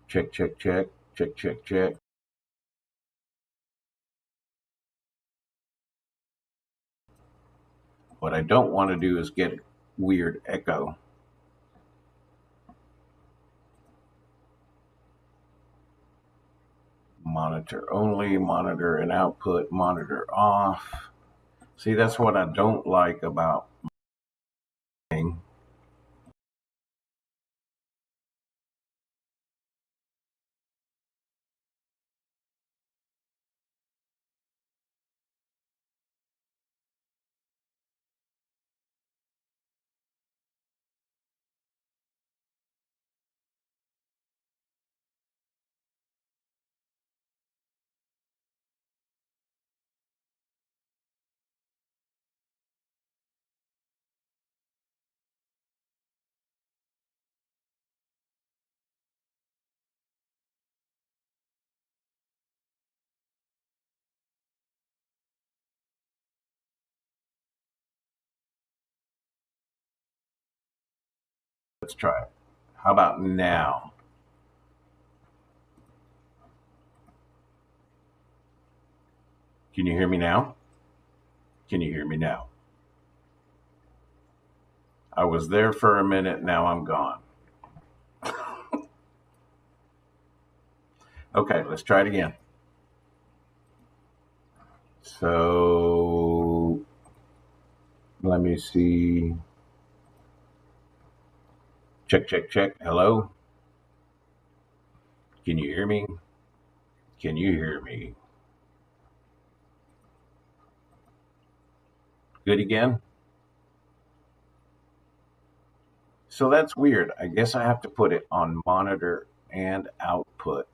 Check, check, check, check, check, check. What I don't want to do is get a weird echo. Monitor only, monitor and output, monitor off. See, that's what I don't like about thing. Let's try it. How about now? Can you hear me now? Can you hear me now? I was there for a minute, now I'm gone. Okay, let's try it again. So let me see. Check, check, check. Hello? Can you hear me? Can you hear me? Good again? So that's weird. I guess I have to put it on monitor and output.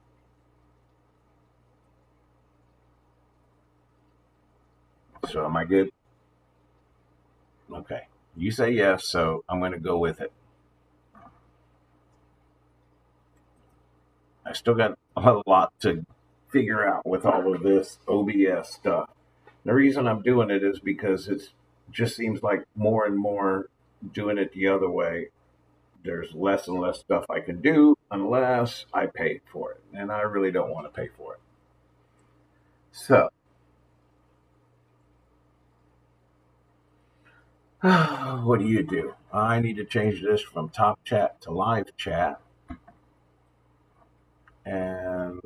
So am I good? Okay. You say yes, so I'm going to go with it. I still got a lot to figure out with all of this OBS stuff. The reason I'm doing it is because it just seems like more and more doing it the other way. There's less and less stuff I can do unless I pay for it. And I really don't want to pay for it. So, what do you do? I need to change this from top chat to live chat. And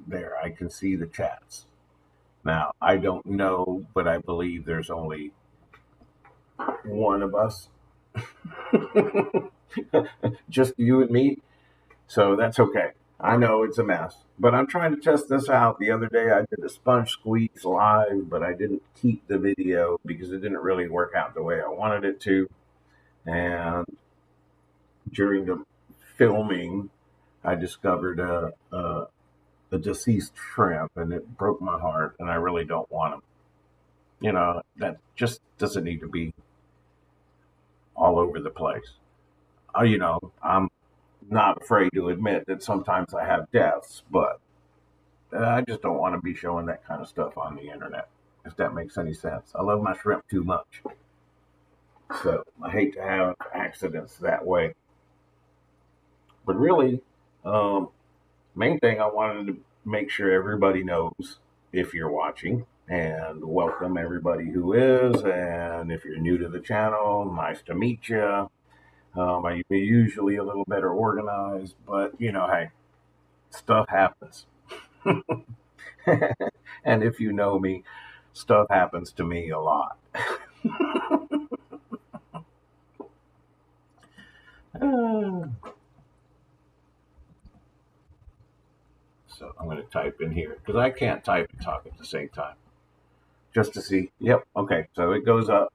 there, I can see the chats. Now, I don't know, but I believe there's only one of us, just you and me. So that's okay. I know it's a mess, but I'm trying to test this out. The other day I did a sponge squeeze live, but I didn't keep the video because it didn't really work out the way I wanted it to. And during the filming, I discovered a deceased shrimp, and it broke my heart. And I really don't want him. You know, that just doesn't need to be all over the place. I'm not afraid to admit that sometimes I have deaths, but I just don't want to be showing that kind of stuff on the internet, if that makes any sense. I love my shrimp too much. So I hate to have accidents that way. But really, um, main thing I wanted to make sure everybody knows, if you're watching, and welcome everybody who is. And if you're new to the channel, nice to meet you. I'm usually a little better organized, but hey, stuff happens. And if you know me, stuff happens to me a lot. So I'm going to type in here because I can't type and talk at the same time. Just to see. Yep. Okay. So it goes up.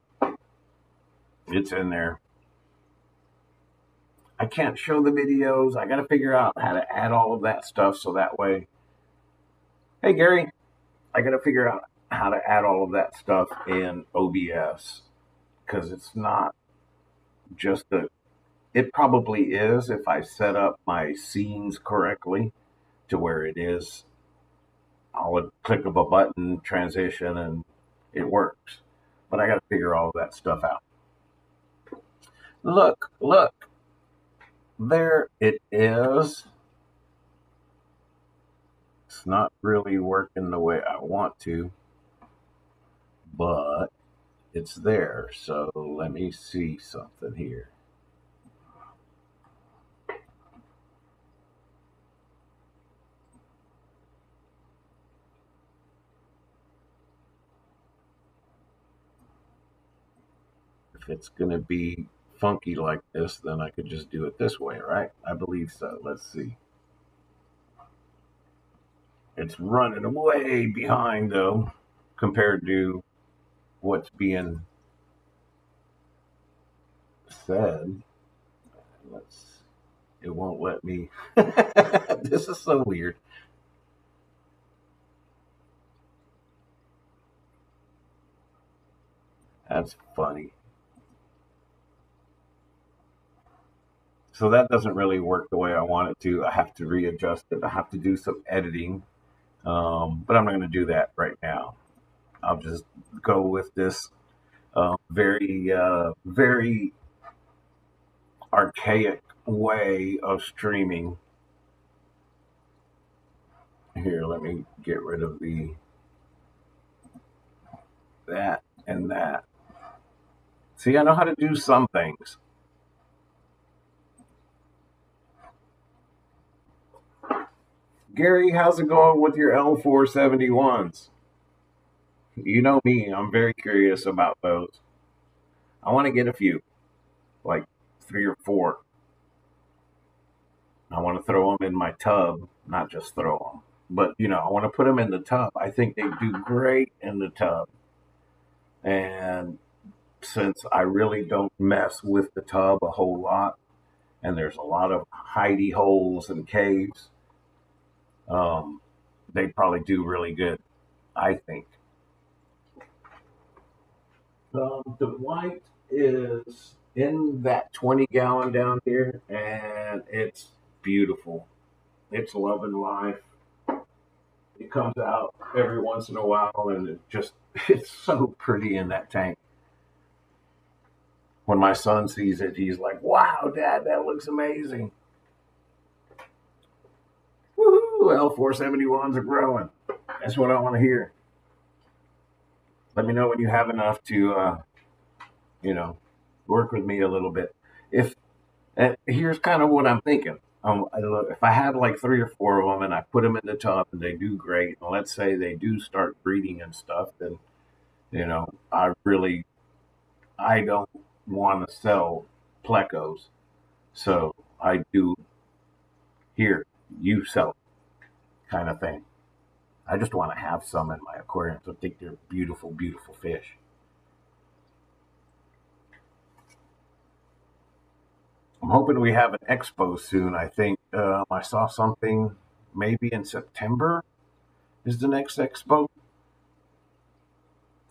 It's in there. I can't show the videos. I got to figure out how to add all of that stuff so that way. Hey, Gary, I got to figure out how to add all of that stuff in OBS because it's not just the. It probably is if I set up my scenes correctly to where it is. I'll click of a button, transition, and it works. But I got to figure all of that stuff out. Look, there it is. It's not really working the way I want to, but it's there. So let me see something here. If it's going to be funky like this, then I could just do it this way, right? I believe so. Let's see. It's running way behind, though, compared to what's being said. Let's. It won't let me. This is so weird. That's funny. So that doesn't really work the way I want it to. I have to readjust it. I have to do some editing, but I'm not going to do that right now. I'll just go with this very archaic way of streaming. Here, let me get rid of the that and that. See, I know how to do some things. Gary, how's it going with your L471s? You know me, I'm very curious about those. I want to get a few, like 3 or 4. I want to throw them in my tub, not just throw them, but I want to put them in the tub. I think they do great in the tub. And since I really don't mess with the tub a whole lot, and there's a lot of hidey holes and caves, um, they probably do really good, I think. The white is in that 20 gallon down here, and it's beautiful. It's loving life. It comes out every once in a while, and it's so pretty in that tank. When my son sees it, he's like, "Wow, Dad, that looks amazing." Woohoo! L471s are growing. That's what I want to hear. Let me know when you have enough to, you know, work with me a little bit. If And here's kind of what I'm thinking. If I have like 3 or 4 of them and I put them in the tub and they do great, and let's say they do start breeding and stuff, then I don't want to sell plecos, so I do here you sell it kind of thing. I just want to have some in my aquarium. So I think they're beautiful, beautiful fish. I'm hoping we have an expo soon. I think I saw something maybe in September is the next expo.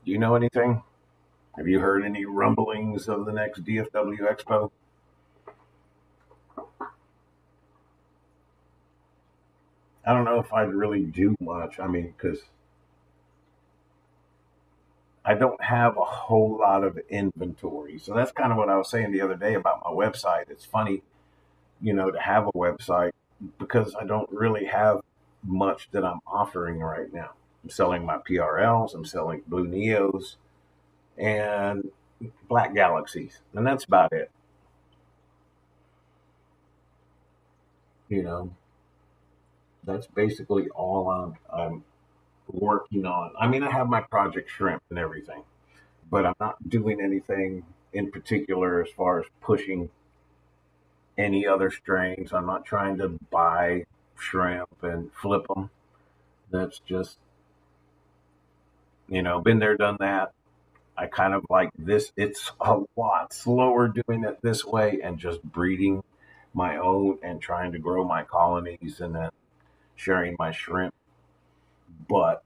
Do you know anything? Have you heard any rumblings of the next DFW expo? I don't know if I'd really do much. I mean, because I don't have a whole lot of inventory. So that's kind of what I was saying the other day about my website. It's funny, to have a website because I don't really have much that I'm offering right now. I'm selling my PRLs, I'm selling Blue Neos and Black Galaxies, and that's about it. You know, that's basically all I'm working on. I mean, I have my Project Shrimp and everything, but I'm not doing anything in particular as far as pushing any other strains. I'm not trying to buy shrimp and flip them. That's just, been there, done that. I kind of like this. It's a lot slower doing it this way and just breeding my own and trying to grow my colonies and then sharing my shrimp. But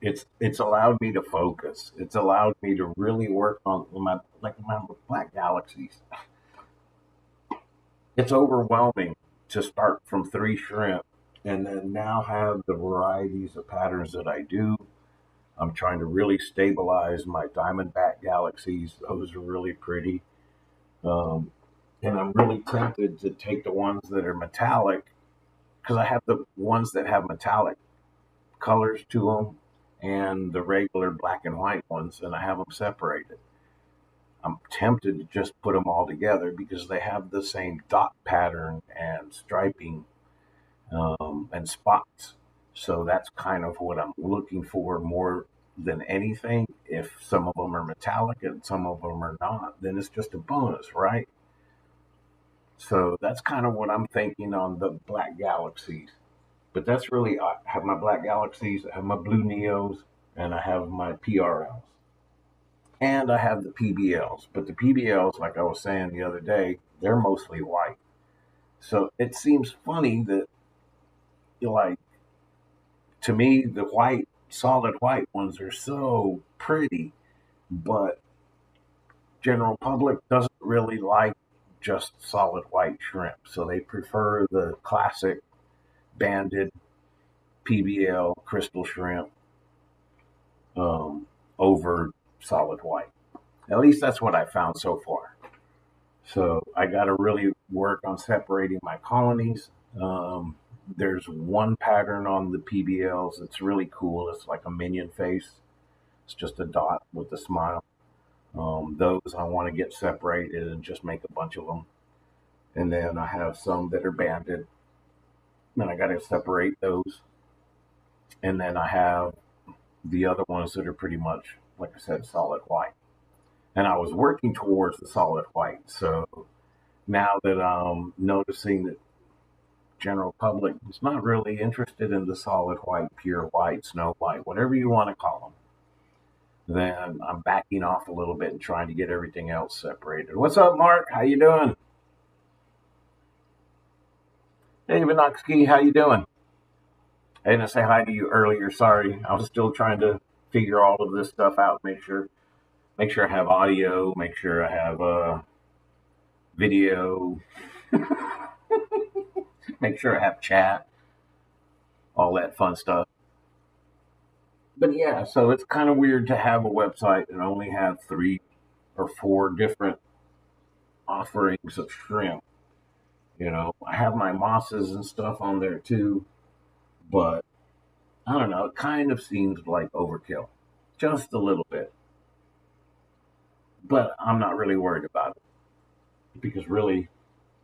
it's allowed me to focus. It's allowed me to really work on my Black Galaxies. It's overwhelming to start from 3 shrimp and then now have the varieties of patterns that I do. I'm trying to really stabilize my Diamondback Galaxies. Those are really pretty. Um, and I'm really tempted to take the ones that are metallic because I have the ones that have metallic. colors to them and the regular black and white ones, and I have them separated. I'm tempted to just put them all together because they have the same dot pattern and striping and spots. So that's kind of what I'm looking for more than anything. If some of them are metallic and some of them are not, then it's just a bonus, right? So that's kind of what I'm thinking on the Black Galaxies. But that's really, I have my Black Galaxies, I have my Blue Neos, and I have my PRLs. And I have the PBLs. But the PBLs, like I was saying the other day, they're mostly white. So it seems funny that, like, to me, the white, solid white ones are so pretty, but general public doesn't really like just solid white shrimp. So they prefer the classic banded PBL crystal shrimp over solid white. At least that's what I found so far. So I got to really work on separating my colonies. There's one pattern on the PBLs that's really cool. It's like a minion face. It's just a dot with a smile. Those I want to get separated and just make a bunch of them. And then I have some that are banded. And I got to separate those. And then I have the other ones that are pretty much, like I said, solid white. And I was working towards the solid white. So now that I'm noticing that general public is not really interested in the solid white, pure white, snow white, whatever you want to call them, then I'm backing off a little bit and trying to get everything else separated. What's up, Mark? How you doing? David Noxkey, how you doing? I didn't say hi to you earlier. Sorry, I was still trying to figure all of this stuff out. Make sure I have audio. Make sure I have video. Make sure I have chat. All that fun stuff. But yeah, so it's kind of weird to have a website and only have 3 or 4 different offerings of shrimp. I have my mosses and stuff on there too, but I don't know. It kind of seems like overkill, just a little bit. But I'm not really worried about it because really,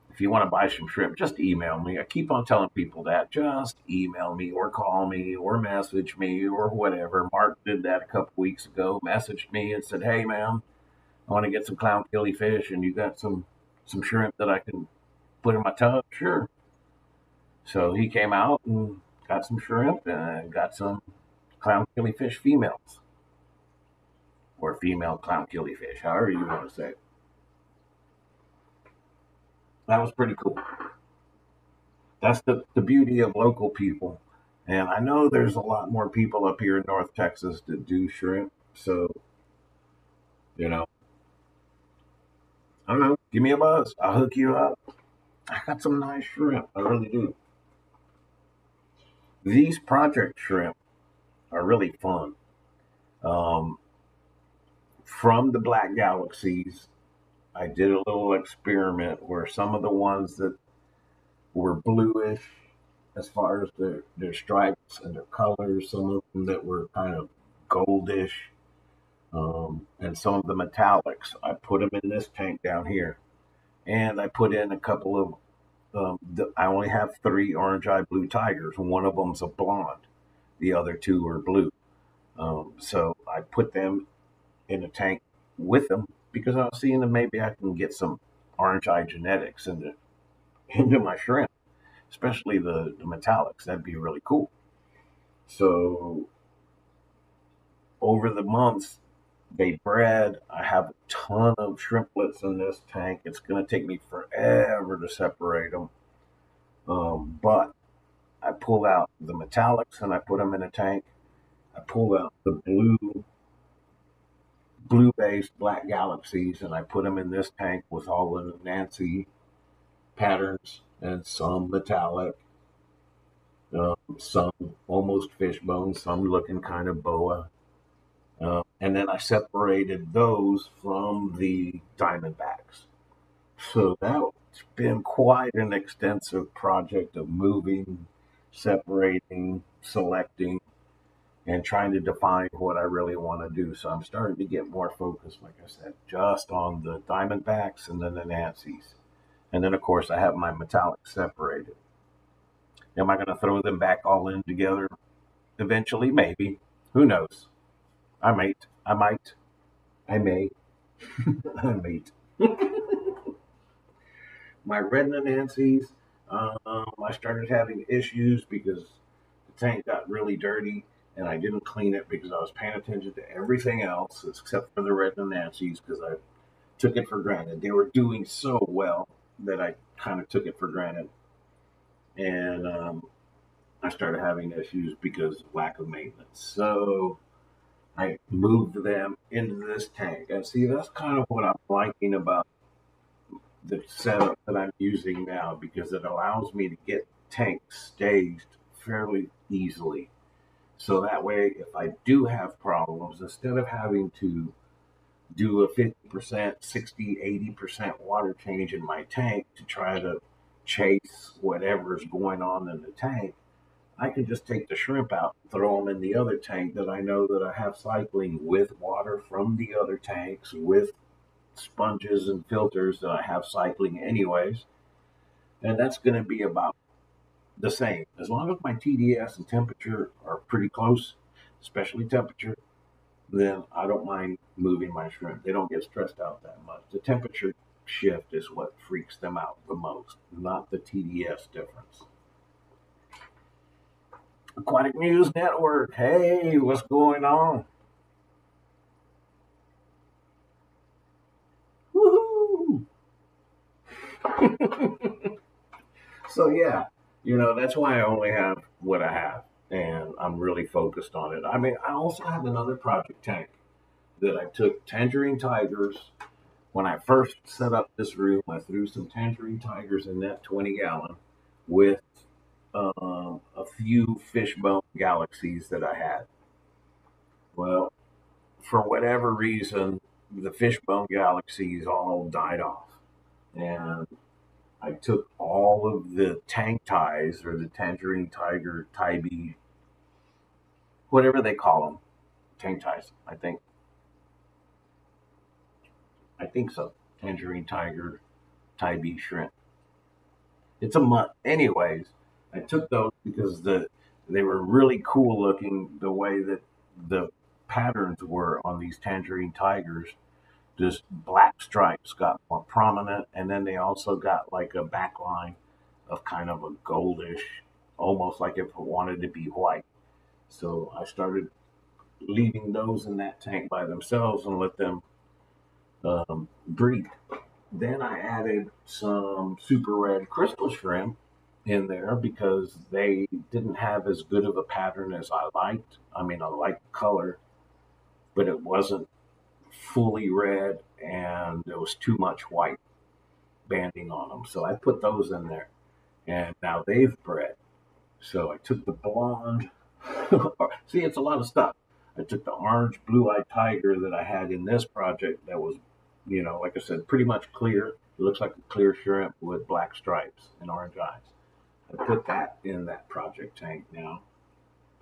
if you want to buy some shrimp, just email me. I keep on telling people that. Just email me or call me or message me or whatever. Mark did that a couple weeks ago. Messaged me and said, "Hey, man, I want to get some clown killifish, and you got some shrimp that I can put in my tub?" Sure. So he came out and got some shrimp and got some clown killifish females or female clown killifish, however you want to say it. That was pretty cool. That's the beauty of local people. And I know there's a lot more people up here in North Texas that do shrimp. So, you know, I don't know. Give me a buzz. I'll hook you up. I got some nice shrimp. I really do. These project shrimp are really fun. Um, from the Black Galaxies, I did a little experiment where some of the ones that were bluish as far as their stripes and their colors, some of them that were kind of goldish, and some of the metallics. I put them in this tank down here, and I put in a couple of. I only have 3 orange-eye blue tigers. One of them's a blonde. The other 2 are blue. So I put them in a tank with them because I was seeing if maybe I can get some orange-eye genetics into my shrimp, especially the metallics. That'd be really cool. So over the months, they bred. I have a ton of shrimplets in this tank. It's going to take me forever to separate them. But I pull out the metallics and I put them in a tank. I pull out the blue-based Black Galaxies and I put them in this tank with all the Nancy patterns and some metallic, some almost fishbone, some looking kind of boa. And then I separated those from the Diamondbacks. So that's been quite an extensive project of moving, separating, selecting. and trying to define what I really want to do. So I'm starting to get more focused, like I said, just on the Diamondbacks and then the Nancy's. And then, of course, I have my metallics separated. Am I going to throw them back all in together eventually? Maybe. Who knows? I might. I might. I may. I might. My red Nancy's, I started having issues because the tank got really dirty and I didn't clean it because I was paying attention to everything else except for the red Nancy's because I took it for granted. They were doing so well that I kind of took it for granted. And I started having issues because of lack of maintenance. So I moved them into this tank. And see, that's kind of what I'm liking about the setup that I'm using now because it allows me to get tanks staged fairly easily. So that way, if I do have problems, instead of having to do a 50%, 60, 80% water change in my tank to try to chase whatever's going on in the tank, I can just take the shrimp out and throw them in the other tank that I know that I have cycling with water from the other tanks, with sponges and filters that I have cycling anyways. And that's going to be about the same. As long as my TDS and temperature are pretty close, especially temperature, then I don't mind moving my shrimp. They don't get stressed out that much. The temperature shift is what freaks them out the most, not the TDS difference. Aquatic News Network. Hey, what's going on? Woohoo! So yeah, that's why I only have what I have, and I'm really focused on it. I mean, I also have another project tank that I took tangerine tigers. When I first set up this room, I threw some tangerine tigers in that 20-gallon with a few fishbone galaxies that I had. Well, for whatever reason, the fishbone galaxies all died off. And I took all of the tank ties or the tangerine tiger, tybee, whatever they call them, tank ties. I think so. Tangerine tiger, tybee shrimp. It's a month, anyways. I took those because they were really cool looking. The way that the patterns were on these tangerine tigers, just black stripes got more prominent, and then they also got like a backline of kind of a goldish, almost like if it wanted to be white. So I started leaving those in that tank by themselves and let them breed. Then I added some super red crystal shrimp in there because they didn't have as good of a pattern as I liked. I mean, I liked the color, but it wasn't fully red and there was too much white banding on them. So I put those in there and now they've bred. So I took the blonde. See, it's a lot of stuff. I took the orange blue-eyed tiger that I had in this project that was, like I said, pretty much clear. It looks like a clear shrimp with black stripes and orange eyes. I put that in that project tank now.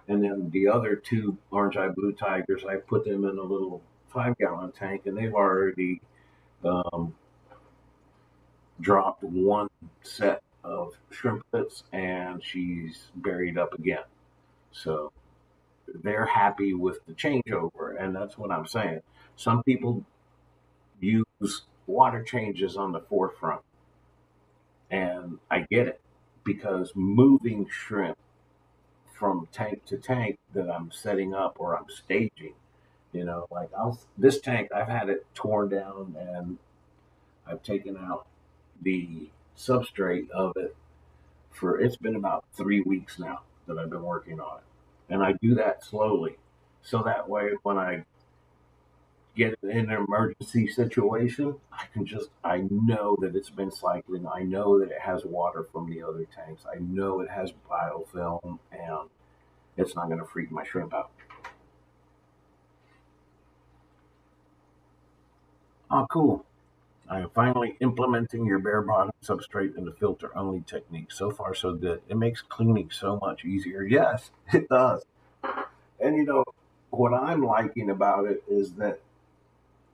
And then the other two orange eye blue tigers, I put them in a little 5-gallon tank, and they've already um, dropped one set of shrimplets, and she's buried up again. So they're happy with the changeover, and that's what I'm saying. Some people use water changes on the forefront, and I get it because moving shrimp from tank to tank that I'm setting up or I'm staging, like this tank, I've had it torn down and I've taken out the substrate of it for it's been about 3 weeks now that I've been working on it. And I do that slowly. So that way when I get in an emergency situation, I know that it's been cycling. I know that it has water from the other tanks. I know it has biofilm and it's not going to freak my shrimp out. Oh, cool. I am finally implementing your bare bottom substrate and the filter only technique. So far, so good. It makes cleaning so much easier. Yes, it does. And what I'm liking about it is that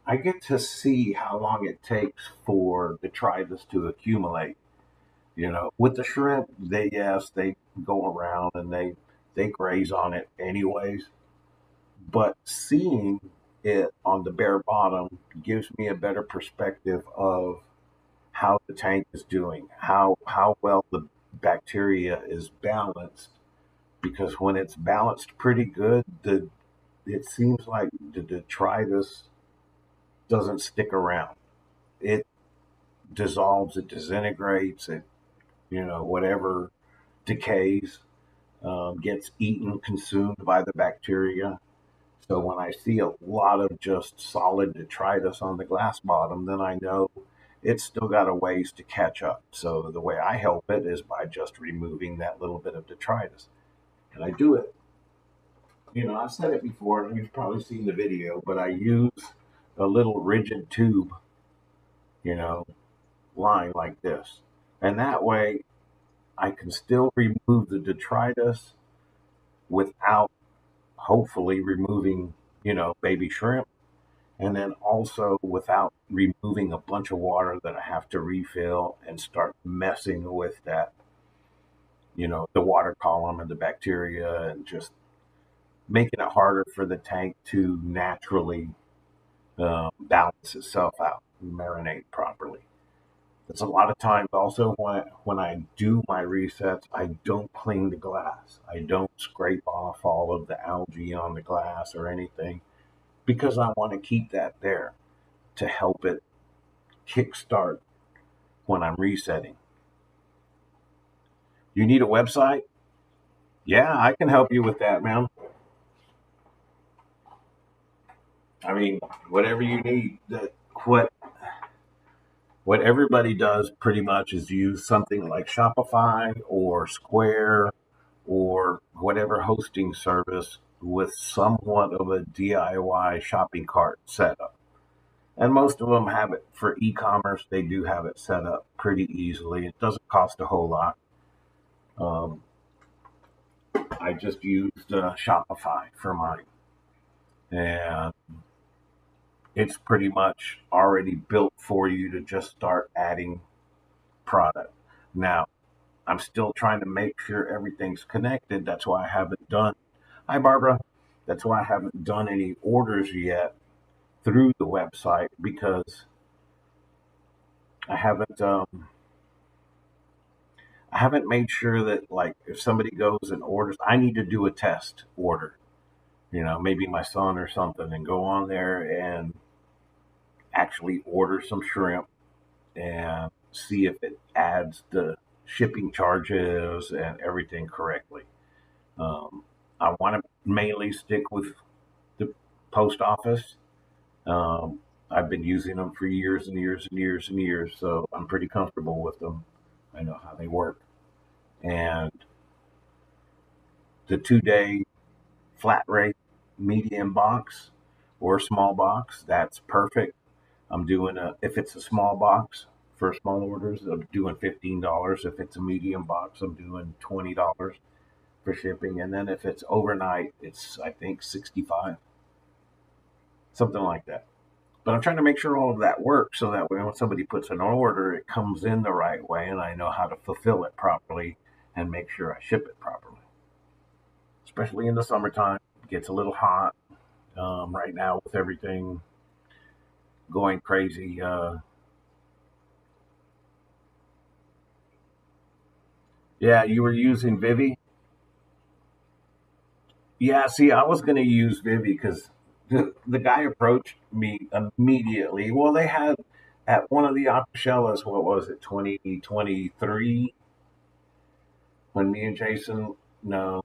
I get to see how long it takes for detritus to accumulate. With the shrimp, they go around and they graze on it anyways. But seeing it on the bare bottom gives me a better perspective of how the tank is doing, how well the bacteria is balanced. Because when it's balanced pretty good, the it seems like the detritus doesn't stick around. It dissolves, it disintegrates, it whatever decays gets eaten, consumed by the bacteria. So when I see a lot of just solid detritus on the glass bottom, then I know it's still got a ways to catch up. So the way I help it is by just removing that little bit of detritus. And I do it. I've said it before, and you've probably seen the video, but I use a little rigid tube, you know, line like this. And that way I can still remove the detritus without hopefully removing, baby shrimp. And then also without removing a bunch of water that I have to refill and start messing with that, the water column and the bacteria and just making it harder for the tank to naturally balance itself out and marinate properly. There's a lot of times also when I do my resets, I don't clean the glass. I don't scrape off all of the algae on the glass or anything because I want to keep that there to help it kickstart when I'm resetting. You need a website? Yeah, I can help you with that, man. I mean, whatever you need. What what everybody does pretty much is use something like Shopify or Square or whatever hosting service with somewhat of a DIY shopping cart setup. And most of them have it for e-commerce. They do have it set up pretty easily. It doesn't cost a whole lot. Um, I just used Shopify for mine, and it's pretty much already built for you to just start adding product. Now, I'm still trying to make sure everything's connected. That's why I haven't done. Hi, Barbara. That's why I haven't done any orders yet through the website because I haven't. I haven't made sure that like if somebody goes and orders, I need to do a test order. Maybe my son or something, and go on there and actually order some shrimp and see if it adds the shipping charges and everything correctly. Um, I want to mainly stick with the post office. I've been using them for years and years and years and years, so I'm pretty comfortable with them. I know how they work. And the 2 day flat rate medium box or small box, that's perfect. I'm doing if it's a small box for small orders, I'm doing $15. If it's a medium box, I'm doing $20 for shipping. And then if it's overnight, it's I think 65, something like that. But I'm trying to make sure all of that works so that way when somebody puts an order, it comes in the right way and I know how to fulfill it properly and make sure I ship it properly. Especially in the summertime, it gets a little hot right now with everything going crazy. Yeah, you were using Vivi. Yeah, see, I was going to use Vivi because the guy approached me immediately. Well, they had at one of the Aquashellas, what was it, 2023, when me and Jason, no,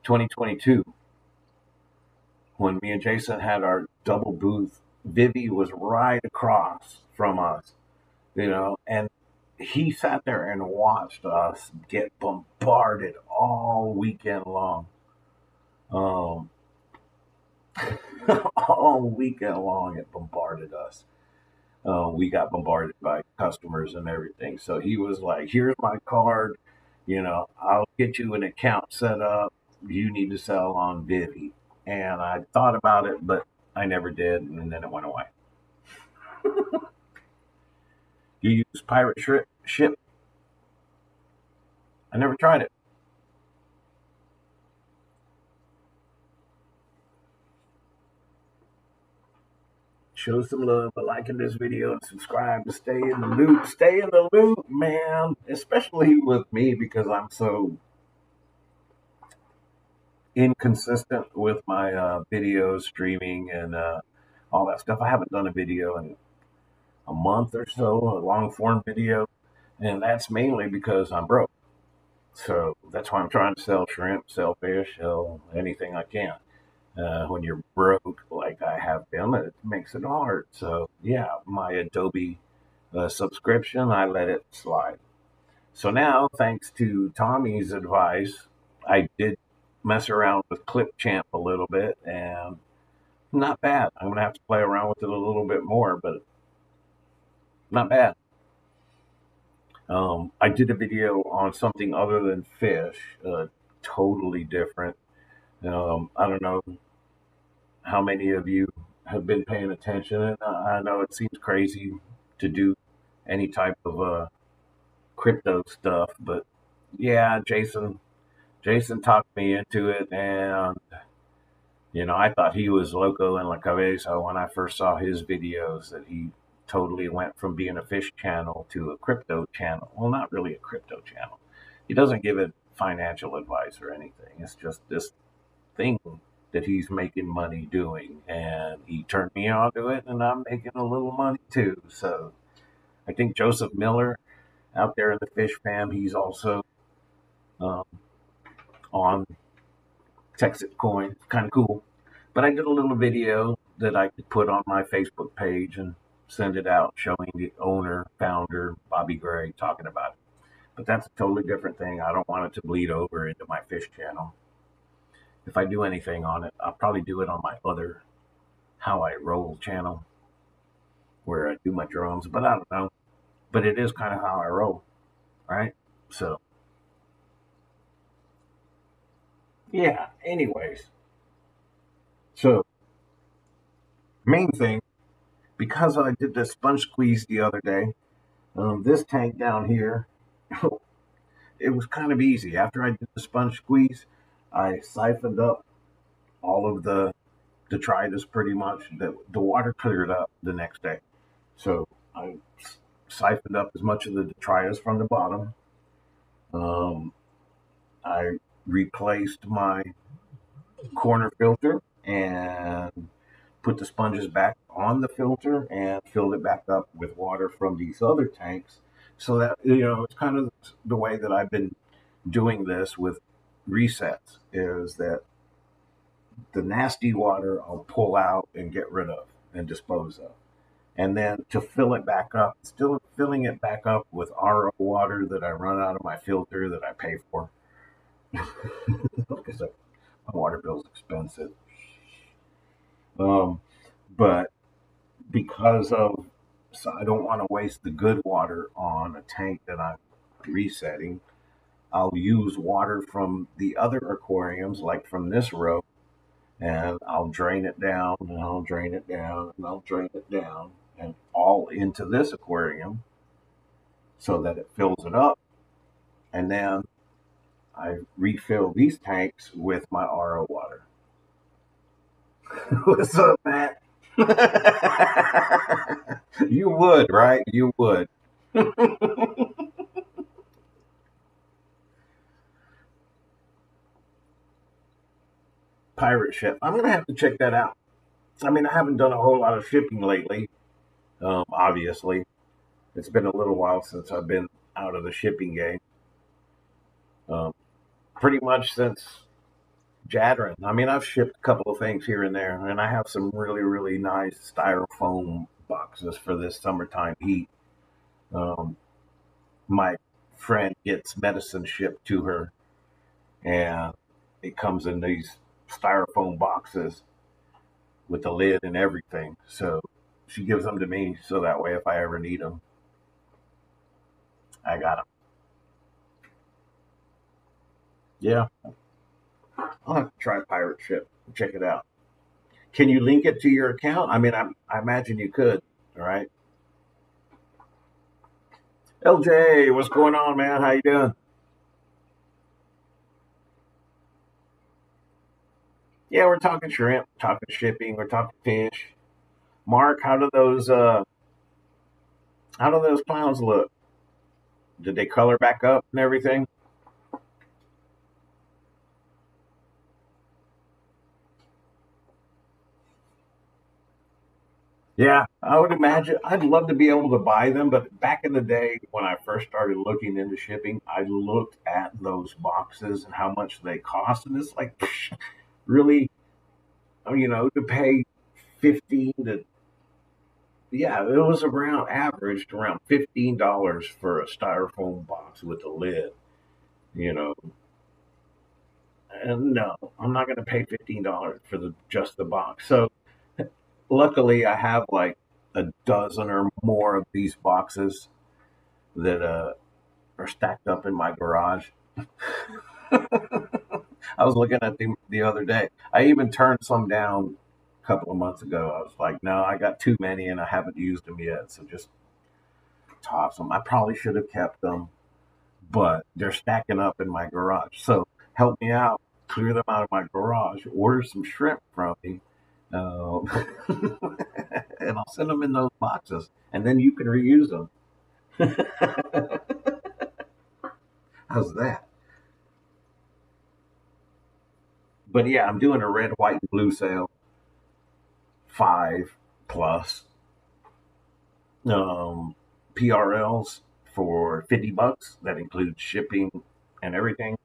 2022, when me and Jason had our double booth. Vivi was right across from us, and he sat there and watched us get bombarded all weekend long. Um, all weekend long, it bombarded us. We got bombarded by customers and everything. So he was like, "Here's my card. I'll get you an account set up. you need to sell on Vivi. And I thought about it, but I never did, and then it went away. You use Pirate Ship? I never tried it. Show some love by liking this video and subscribe to stay in the loop. Stay in the loop, man. Especially with me because I'm so inconsistent with my video streaming and all that stuff. I haven't done a video in a month or so, a long form video, and that's mainly because I'm broke. So that's why I'm trying to sell shrimp, sell fish, sell anything I can. When you're broke, like I have been, it makes it hard. So yeah, my Adobe subscription, I let it slide. So now, thanks to Tommy's advice, I did mess around with Clipchamp a little bit, and not bad. I'm gonna have to play around with it a little bit more, but not bad. I did a video on something other than fish, totally different. I don't know how many of you have been paying attention, and I know it seems crazy to do any type of crypto stuff, but yeah, Jason talked me into it, and I thought he was loco en la cabeza when I first saw his videos. That he totally went from being a fish channel to a crypto channel. Well, not really a crypto channel. He doesn't give it financial advice or anything. It's just this thing that he's making money doing, and he turned me on to it, and I'm making a little money too. So I think Joseph Miller out there in the fish fam, he's also um, on Texas Coin. Kind of cool. But I did a little video that I could put on my Facebook page and send it out showing the owner, founder, Bobby Gray, talking about it. But that's a totally different thing. I don't want it to bleed over into my fish channel. If I do anything on it, I'll probably do it on my other How I Roll channel where I do my drums. But I don't know. But it is kind of how I roll, right? So, yeah, anyways. So, main thing, because I did the sponge squeeze the other day, this tank down here, it was kind of easy. After I did the sponge squeeze, I siphoned up all of the detritus pretty much. The water cleared up the next day. So I siphoned up as much of the detritus from the bottom. Um, I replaced my corner filter and put the sponges back on the filter and filled it back up with water from these other tanks. So that, it's kind of the way that I've been doing this with resets is that the nasty water I'll pull out and get rid of and dispose of. And then to fill it back up, still filling it back up with RO water that I run out of my filter that I pay for. Because my water bill is expensive. Um, but because of, so I don't want to waste the good water on a tank that I'm resetting, I'll use water from the other aquariums, like from this row, and I'll drain it down, and I'll drain it down, and I'll drain it down, and all into this aquarium so that it fills it up. And then I refill these tanks with my RO water. What's up, Matt? You would, right? You would. Pirate ship. I'm gonna have to check that out. I mean, I haven't done a whole lot of shipping lately. Obviously, it's been a little while since I've been out of the shipping game. Um, Pretty much since Jadron. I mean, I've shipped a couple of things here and there, and I have some really, really nice styrofoam boxes for this summertime heat. Um, my friend gets medicine shipped to her, and it comes in these styrofoam boxes with the lid and everything. So she gives them to me so that way if I ever need them, I got them. Yeah. I'll have to try pirate ship and check it out. Can you link it to your account? I mean, I imagine you could. All right. LJ, what's going on, man? How you doing? Yeah, we're talking shrimp, talking shipping, we're talking fish. Mark, how do those clowns look? Did they color back up and everything? Yeah, I would imagine. I'd love to be able to buy them, but back in the day when I first started looking into shipping, I looked at those boxes and how much they cost, and it's like, really, to pay 15 to, yeah, it was around averaged around $15 for a styrofoam box with a lid, you know. And no, I'm not going to pay $15 for the just the box. So luckily, I have like a dozen or more of these boxes that are stacked up in my garage. I was looking at them the other day. I even turned some down a couple of months ago. I was like, no, I got too many and I haven't used them yet. So just toss them. I probably should have kept them, but they're stacking up in my garage. So help me out, clear them out of my garage, order some shrimp from me, uh, and I'll send them in those boxes, and then you can reuse them. How's that? But yeah, I'm doing a red, white, and blue sale, five plus um, PRLs for $50. That includes shipping and everything,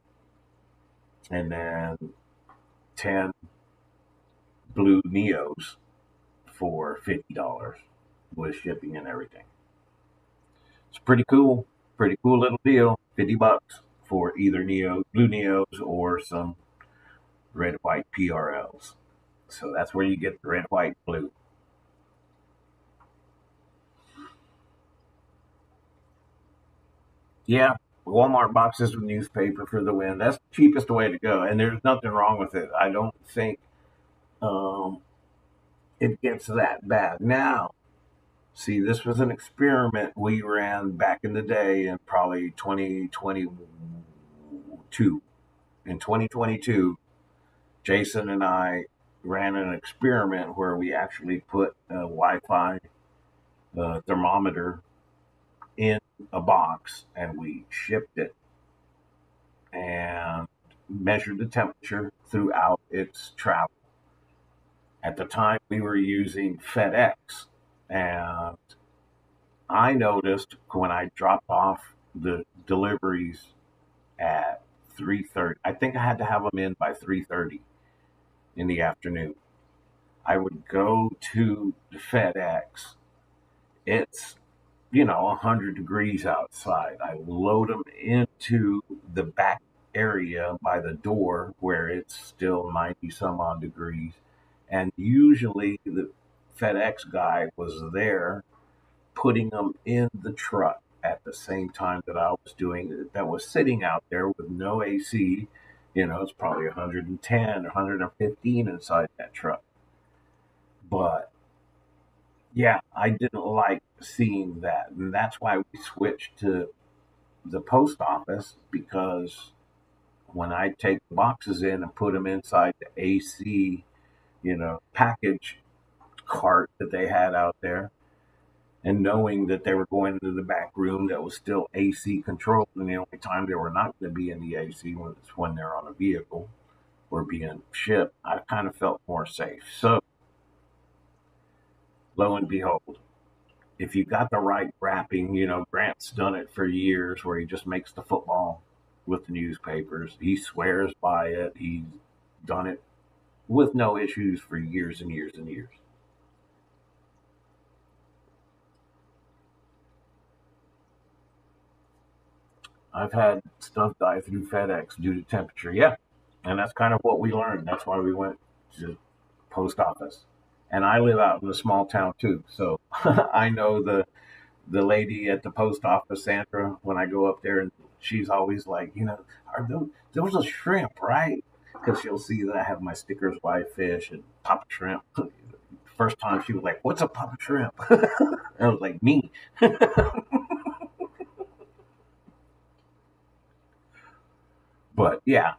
and then 10 blue Neos for $50 with shipping and everything. It's pretty cool. Pretty cool little deal. $50 for either blue Neos or some red, white PRLs. So that's where you get the red, white, blue. Yeah, Walmart boxes with newspaper for the win. That's the cheapest way to go, and there's nothing wrong with it. I don't think um, it gets that bad. Now, see, this was an experiment we ran back in the day in probably 2022. In 2022, Jason and I ran an experiment where we actually put a Wi-Fi thermometer in a box and we shipped it and measured the temperature throughout its travel. At the time, we were using FedEx, and I noticed when I dropped off the deliveries at 3:30. I think I had to have them in by 3:30 in the afternoon. I would go to the FedEx. It's 100 degrees outside. I load them into the back area by the door where it's still 90 some odd degrees. And usually the FedEx guy was there putting them in the truck at the same time that I was doing it, that was sitting out there with no AC. It's probably 110 or 115 inside that truck. But yeah, I didn't like seeing that. And that's why we switched to the post office, because when I take the boxes in and put them inside the AC, package cart that they had out there, and knowing that they were going into the back room that was still AC controlled, and the only time they were not going to be in the AC was when they're on a vehicle or being shipped, I kind of felt more safe. So, lo and behold, if you got the right wrapping, Grant's done it for years where he just makes the football with the newspapers. He swears by it. He's done it with no issues for years and years and years. I've had stuff die through FedEx due to temperature. Yeah. And that's kind of what we learned. That's why we went to post office. And I live out in a small town too. So I know the lady at the post office, Sandra, when I go up there, and she's always like, are those a shrimp, right? because she'll see that I have my stickers live fish and Papa Shrimp. First time she was like, "What's a Papa Shrimp?" I was like, "Me." But yeah,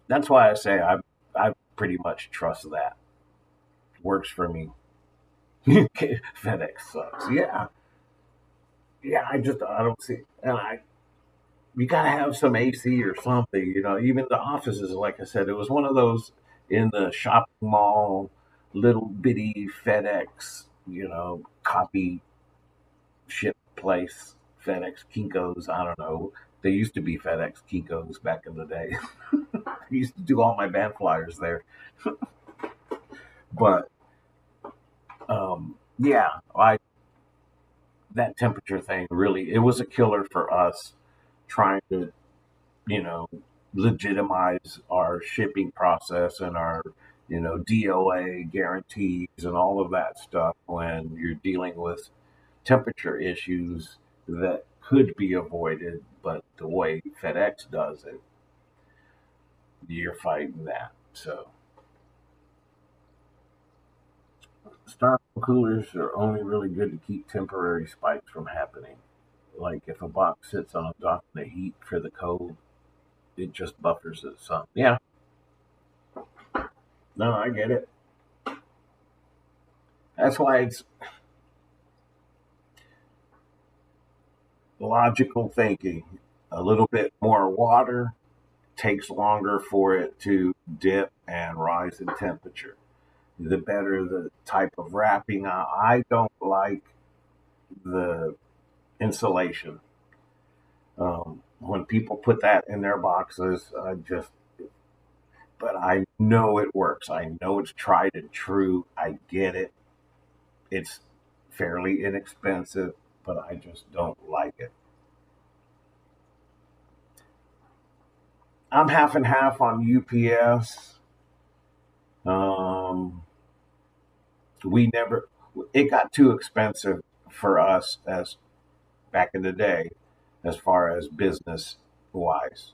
that's why I say I pretty much trust that. Works for me. FedEx sucks. Yeah, yeah. I don't see, and I you gotta have some AC or something. Even the offices, like I said, it was one of those in the shopping mall, little bitty FedEx, copy ship place, FedEx Kinkos. I don't know. They used to be FedEx Kinkos back in the day. I used to do all my band flyers there. But yeah, I that temperature thing really it was a killer for us trying to you know legitimize our shipping process and our DOA guarantees and all of that stuff when you're dealing with temperature issues that could be avoided, but the way FedEx does it, you're fighting that. So styrofoam coolers are only really good to keep temporary spikes from happening. Like if a box sits on a dock in the heat for the cold, it just buffers it some. Yeah, no, I get it. That's why it's logical thinking. A little bit more water takes longer for it to dip and rise in temperature. The better the type of wrapping. I don't like the insulation. When people put that in their boxes, but I know it works. I know it's tried and true. I get it. It's fairly inexpensive, but I just don't like it. I'm half and half on UPS. Um, we never, it got too expensive for us as back in the day, as far as business wise.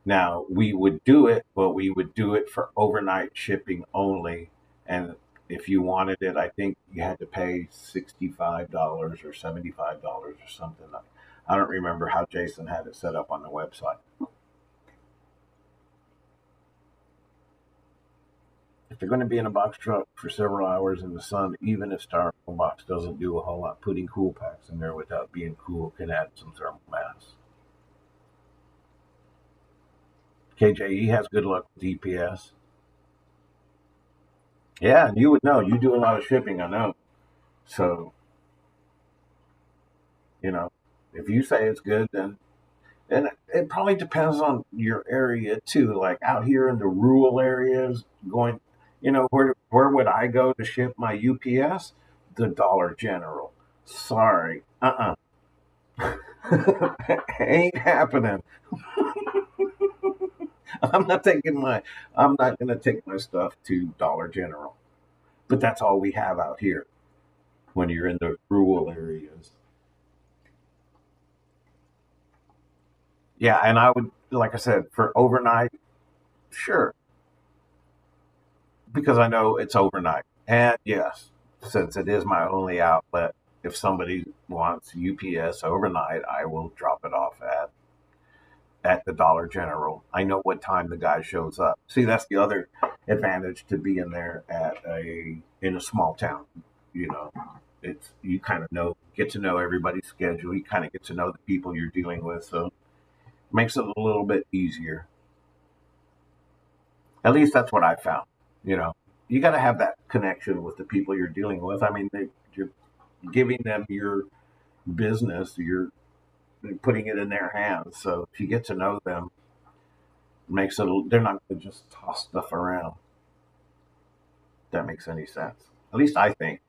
Now we would do it, but we would do it for overnight shipping only. And if you wanted it, I think you had to pay $65 or $75 or something. I don't remember how Jason had it set up on the website. If they're going to be in a box truck for several hours in the sun, even if styrofoam box doesn't do a whole lot, putting cool packs in there without being cool can add some thermal mass. KJE has good luck with DPS. Yeah, and you would know. You do a lot of shipping, I know. So, you know, if you say it's good, then and it probably depends on your area too. Like out here in the rural areas, going, where would I go to ship my UPS? The Dollar General. Sorry, ain't happening. I'm not taking my. I'm not gonna take my stuff to Dollar General. But that's all we have out here when you're in the rural areas. Yeah, and I would, like I said, for overnight, sure, because I know it's overnight. And yes, since it is my only outlet, if somebody wants UPS overnight, I will drop it off at the Dollar General. I know what time the guy shows up. See, that's the other advantage to being there at a in a small town. You know, it's you kind of get to know everybody's schedule. You kind of get to know the people you're dealing with, so it makes it a little bit easier. At least that's what I found. You know, you got to have that connection with the people you're dealing with. I mean, you're giving them your business, you're putting it in their hands. So if you get to know them, it makes it. They're not going to just toss stuff around. If that makes any sense. At least I think.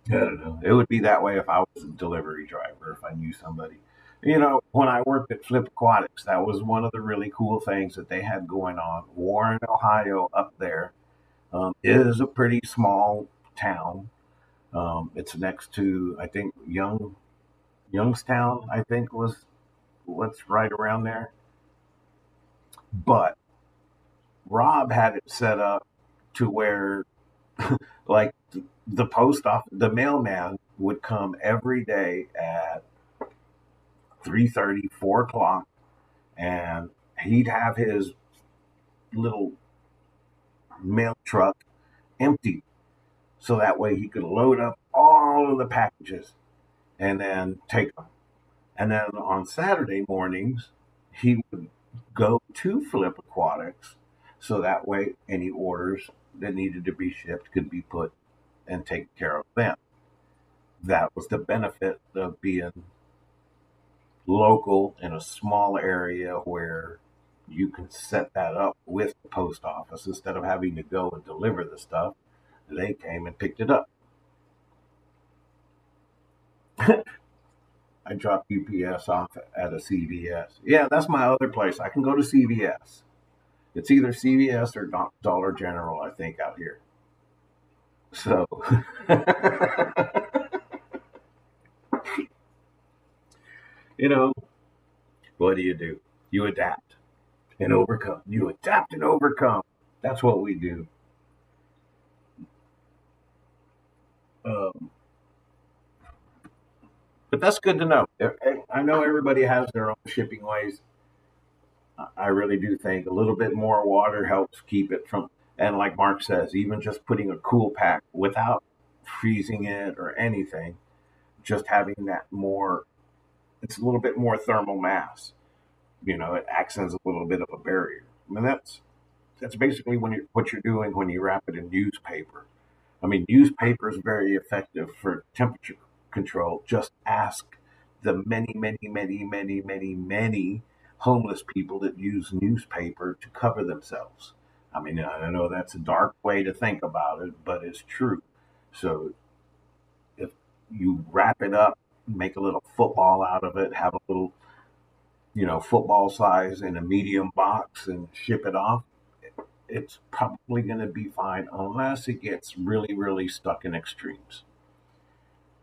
I don't know. It would be that way if I was a delivery driver, if I knew somebody. When I worked at Flip Aquatics, that was one of the really cool things that they had going on. Warren, Ohio, up there, is a pretty small town. It's next to, I think, Youngstown, I think was what's right around there. But Rob had it set up to where, like, the post office, the mailman would come every day at 3:30, 4 o'clock, and he'd have his little mail truck empty, so that way he could load up all of the packages and then take them. And then on Saturday mornings, he would go to Flip Aquatics, so that way any orders that needed to be shipped could be put and taken care of then. That was the benefit of being local in a small area where you can set that up with the post office instead of having to go and deliver the stuff. They came and picked it up. I dropped UPS off at a CVS. Yeah, that's my other place. I can go to CVS. It's either CVS or Dollar General, I think, out here. So, you know, what do? You adapt and overcome. You adapt and overcome. That's what we do. Um, but that's good to know. I know everybody has their own shipping ways. I really do think a little bit more water helps keep it from, and like Mark says, even just putting a cool pack without freezing it or anything, just having that more, it's a little bit more thermal mass. It acts as a little bit of a barrier. I mean, that's basically what you're doing when you wrap it in newspaper. I mean, newspaper is very effective for temperature control. Just ask the many, many, many, many, many, many homeless people that use newspaper to cover themselves. I mean, I know that's a dark way to think about it, but it's true. So if you wrap it up, make a little football out of it, have a little, football size in a medium box and ship it off, it's probably going to be fine unless it gets really, really stuck in extremes.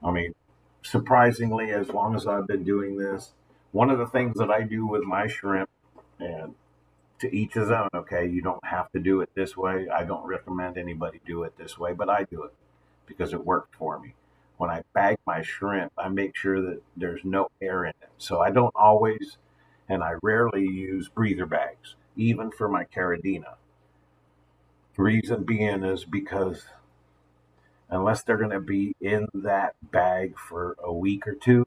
I mean, surprisingly, as long as I've been doing this, one of the things that I do with my shrimp, and to each his own, okay, you don't have to do it this way. I don't recommend anybody do it this way, but I do it because it worked for me. When I bag my shrimp, I make sure that there's no air in it. So I don't always, and I rarely use breather bags, even for my caridina. Reason being is because unless they're going to be in that bag for a week or two,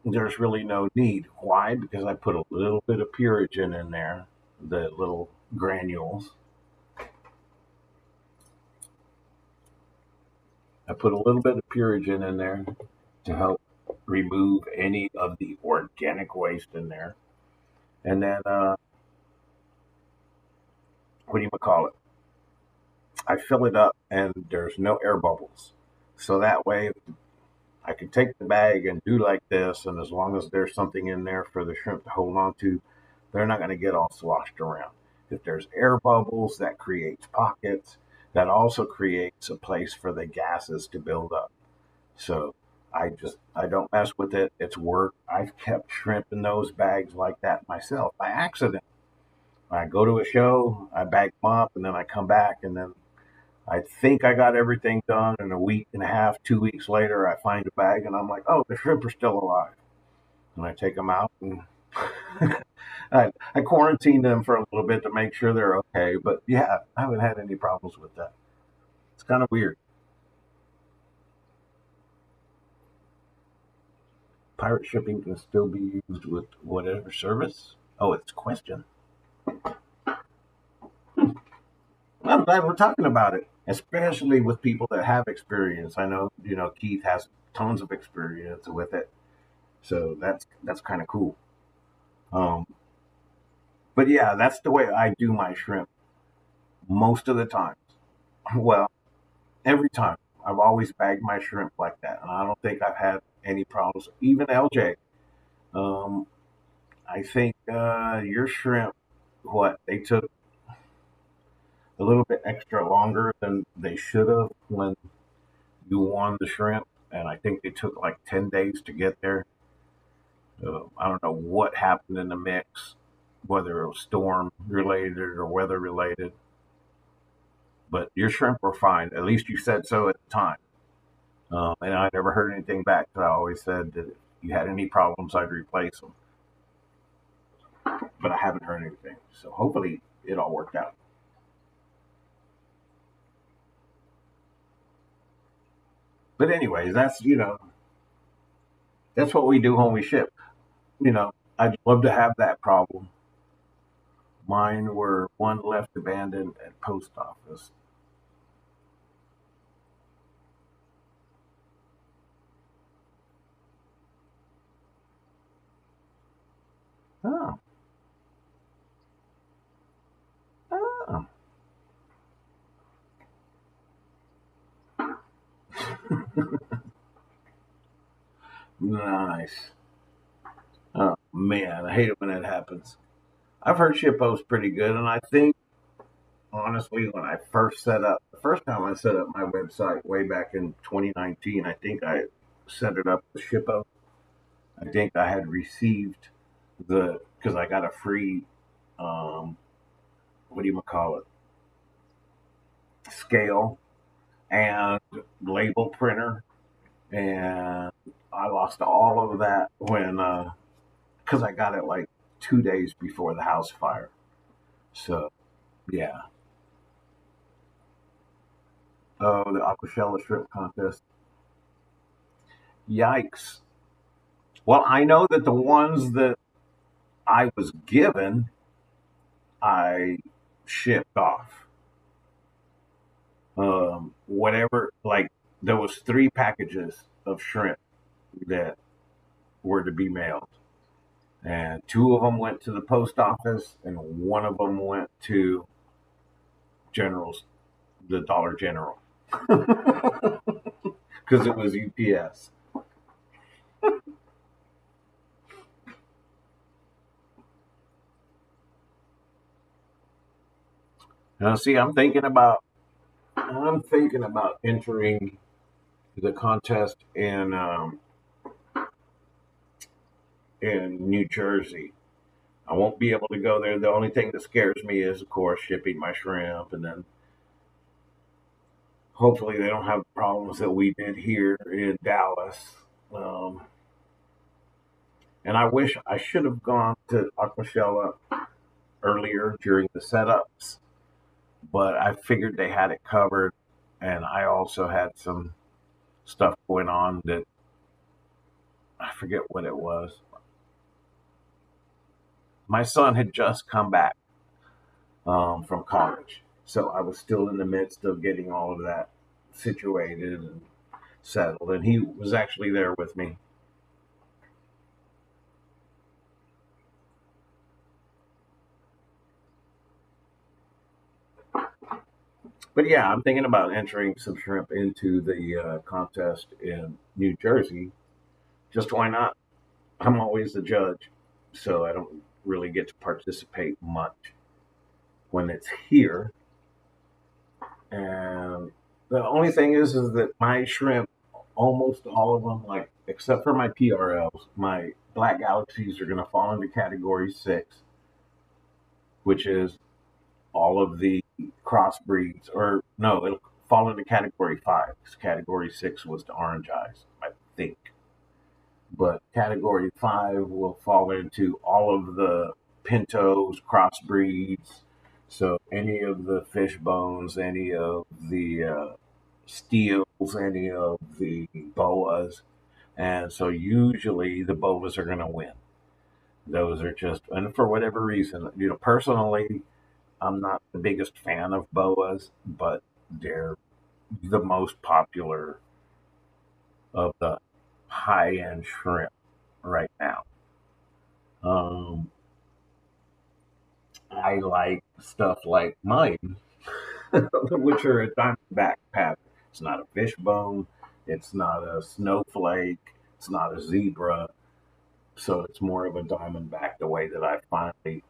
there's really no need. Why? Because I put a little bit of purigen in there, the little granules. I put a little bit of purigen in there to help remove any of the organic waste in there. And then, what do you call it? I fill it up and there's no air bubbles. So that way I can take the bag and do like this, and as long as there's something in there for the shrimp to hold on to, they're not going to get all sloshed around. If there's air bubbles, that creates pockets. That also creates a place for the gases to build up. So I don't mess with it. It's work. I've kept shrimp in those bags like that myself by accident. I go to a show, I bag them up, and then I come back, and then I think I got everything done. And a week and a half, 2 weeks later, I find a bag, and I'm like, oh, the shrimp are still alive. And I take them out, and I quarantine them for a little bit to make sure they're okay. But yeah, I haven't had any problems with that. It's kind of weird. Pirate shipping can still be used with whatever service. Oh, it's a question. I'm glad we're talking about it, especially with people that have experience. I know, Keith has tons of experience with it, so that's kind of cool. Um, but yeah, that's the way I do my shrimp most of the time. Well, every time I've always bagged my shrimp like that, and I don't think I've had any problems. Even LJ, um, I think your shrimp, what they took a little bit extra longer than they should have when you won the shrimp, and I think they took like 10 days to get there. I don't know what happened in the mix, whether it was storm related or weather related. But your shrimp were fine. At least you said so at the time. And I never heard anything back. So I always said that if you had any problems, I'd replace them. But I haven't heard anything. So hopefully it all worked out. But anyways, that's what we do when we ship. I'd love to have that problem. Mine were one left abandoned at post office. Oh, oh. Nice. Oh man, I hate it when that happens. I've heard Shippo's pretty good, and I think honestly, when I first set up, the first time I set up my website way back in 2019, I think I set it up with Shippo. I think I had received because I got a free, um, what do you call it, scale and label printer, and I lost all of that when because I got it like 2 days before the house fire. So yeah. Oh, the Aquashella shrimp contest. Yikes. Well, I know that the ones that I was given, I shipped off. Whatever, like there was 3 packages of shrimp that were to be mailed, and 2 of them went to the post office, and one of them went to General's, the Dollar General, because it was UPS. Now, see, I'm thinking about entering the contest in New Jersey. I won't be able to go there. The only thing that scares me is, of course, shipping my shrimp, and then hopefully they don't have the problems that we did here in Dallas. Um, and I wish I should have gone to Aquashella earlier during the setups, but I figured they had it covered, and I also had some stuff going on that I forget what it was. My son had just come back from college, so I was still in the midst of getting all of that situated and settled, and he was actually there with me. But yeah, I'm thinking about entering some shrimp into the contest in New Jersey. Just why not? I'm always the judge, so I don't really get to participate much when it's here. And the only thing is that my shrimp, almost all of them, like except for my PRLs, my black galaxies are going to fall into category 6, which is all of the crossbreeds, or no, it'll fall into category 5 because category 6 was the orange eyes, I think. But category 5 will fall into all of the pintos, crossbreeds. So any of the fish bones, any of the steels, any of the boas. And so usually the boas are going to win. Those are just, and for whatever reason, personally, I'm not the biggest fan of boas, but they're the most popular of the high end shrimp right now. Um, I like stuff like mine, which are a diamondback pattern. It's not a fishbone, it's not a snowflake, it's not a zebra. So it's more of a diamondback the way that I finally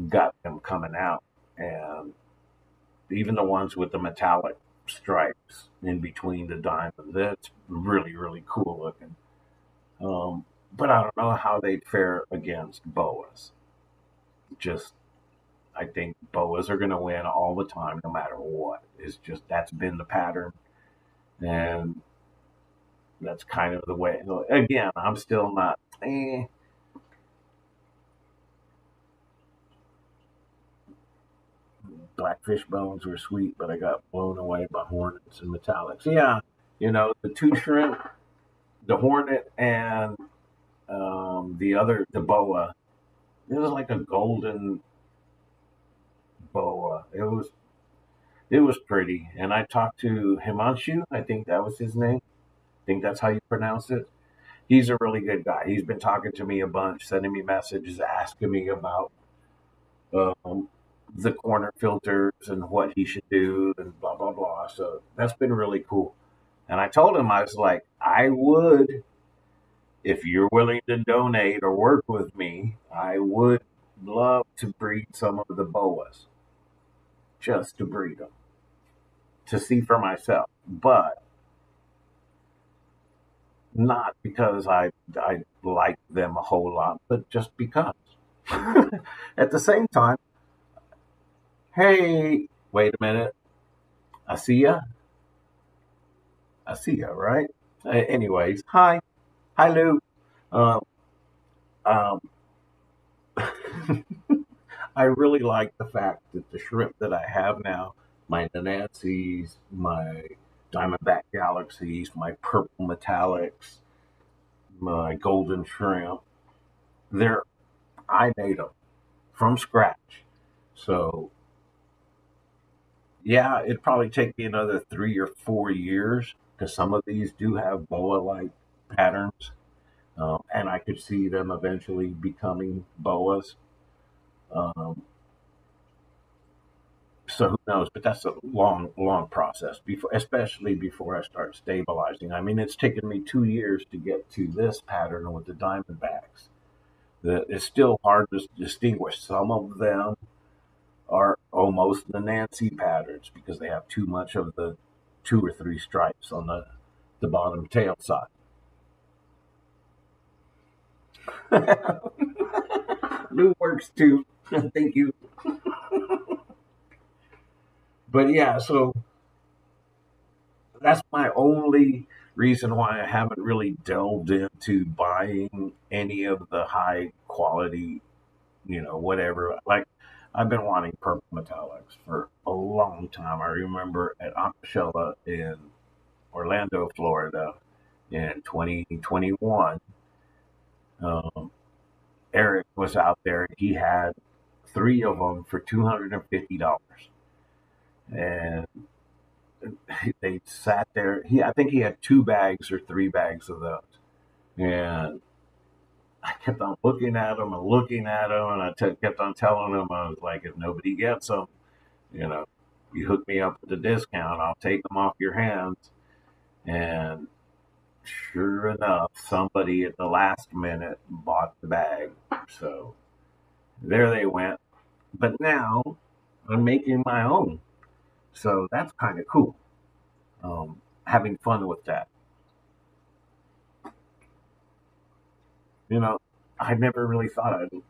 got them coming out. And even the ones with the metallic stripes in between the diamond, that's really, really cool looking. But I don't know how they'd fare against boas. just I think boas are going to win all the time, no matter what. It's just that's been the pattern, and that's kind of the way. Again, I'm still not. Blackfish bones were sweet, but I got blown away by hornets and metallics. Yeah, the two shrimp, the hornet, and the boa. It was like a golden boa. It was pretty. And I talked to Himanshu. I think that was his name. I think that's how you pronounce it. He's a really good guy. He's been talking to me a bunch, sending me messages, asking me about um, the corner filters and what he should do and blah blah blah. So that's been really cool. And I told him, I was like, I would, if you're willing to donate or work with me, I would love to breed some of the boas, just to breed them, to see for myself. But not because I like them a whole lot, but just because. At the same time, hey, wait a minute, I see ya, I see ya, right? Anyways, hi Lou. Um, um, I really like the fact that the shrimp that I have now, my Nanances, my Diamondback Galaxies, my purple metallics, my golden shrimp, they're I made them from scratch. So yeah, it'd probably take me another 3 or 4 years because some of these do have boa-like patterns, and I could see them eventually becoming boas. Um, so who knows? But that's a long, long process before, especially before I start stabilizing. I mean, it's taken me 2 years to get to this pattern with the Diamondbacks. It's still hard to distinguish. Some of them are almost the Nancy patterns because they have too much of the 2 or 3 stripes on the bottom tail side. New works too. Thank you. But yeah, so that's my only reason why I haven't really delved into buying any of the high quality, whatever. Like I've been wanting purple metallics for a long time. I remember at Aquashella in Orlando, Florida in 2021. Um, Eric was out there. He had 3 of them for $250, and they sat there. I think he had 2 bags or 3 bags of those, and I kept on looking at them and looking at them, and kept on telling him, I was like, if nobody gets them, you know, you hook me up with a discount, I'll take them off your hands. And sure enough, somebody at the last minute bought the bag. So there they went. But now I'm making my own. So that's kind of cool. Having fun with that. You know, I never really thought I'd